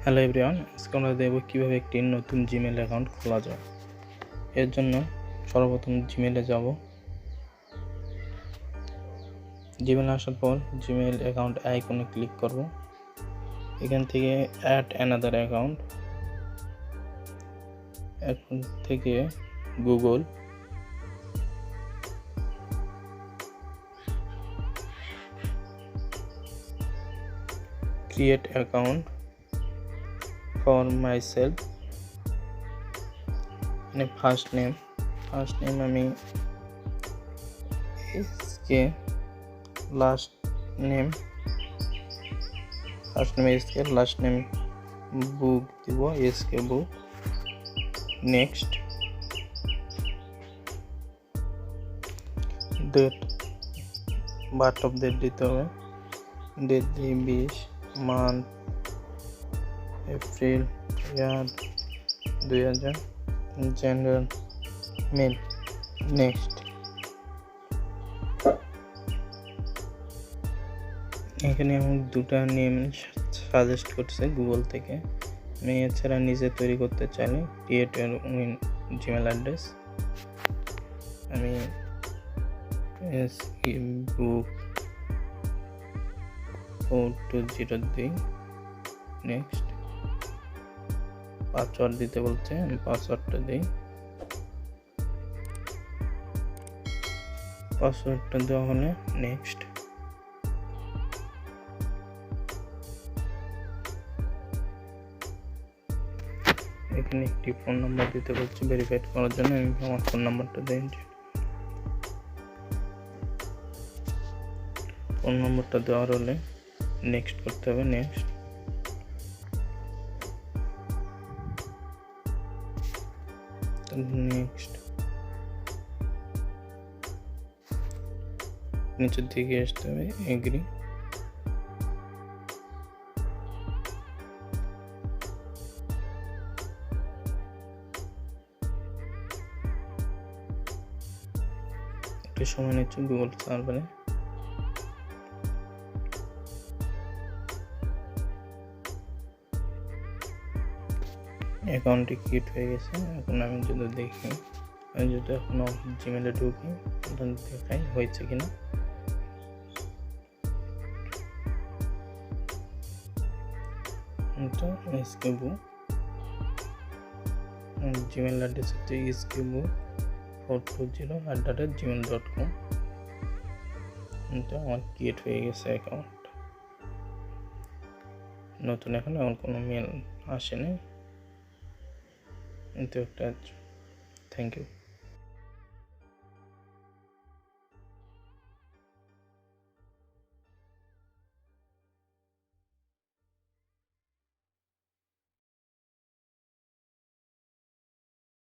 Hello everyone, আজকে আমরা দেখব কীভাবে একটি নতুন জিমেল অ্যাকাউন্ট খোলা যায়। এর জন্য সর্বপ্রথম জিমেলে যাব। জিমেলে আসার পর জিমেল অ্যাকাউন্ট আইকনে ক্লিক করব। এখান থেকে অ্যাড অ্যানাদার অ্যাকাউন্ট, এখন থেকে Google, create account for myself, মানে ফার্স্ট নেম আমি SK, last name SK, last name book দিব, SK book. Next, date, birth of date দিতে হবে, ডেট দিয়ে 20, month April, year 2000, gender male. Next, এখানে আমি দুটা নেম সাজেস্ট করছে গুগল থেকে। আমি এছাড়া নিজে তৈরি করতে চাইলে ক্রিয়েট উইন জিমেল অ্যাড্রেস, আমি বুক 4202 দিই। নেক্সট, পাসওয়ার্ড দিতে বলছে, আমি পাসওয়ার্ডটা দিই। পাসওয়ার্ডটা দেওয়া হলে নেক্সট, এখানে একটি ফোন নাম্বার দিতে বলছে ভেরিফাইড করার জন্য, আমি আমার ফোন নাম্বারটা দিই। ফোন নাম্বারটা দেওয়ার হলে নেক্সট করতে হবে। নেক্সট, নিচের দিকে আসতে হবে, এগ্রি। একটু সময় নিচ্ছে গুগল সার্ভারে। অ্যাকাউন্টটি ক্রিয়েট হয়ে গেছে। এখন আমি যদি দেখি, আমি যদি এখনো জিমেলে ঢুকি, দেখাই হয়েছে কিনা। এসকেবু জিমেল অ্যাড্রেস হচ্ছে eskebu420@gmail.com। আমার ক্রিয়েট হয়ে গেছে অ্যাকাউন্ট নতুন। এখন আমার কোনো মেল আসেনি, কিন্তু একটা। Thank you.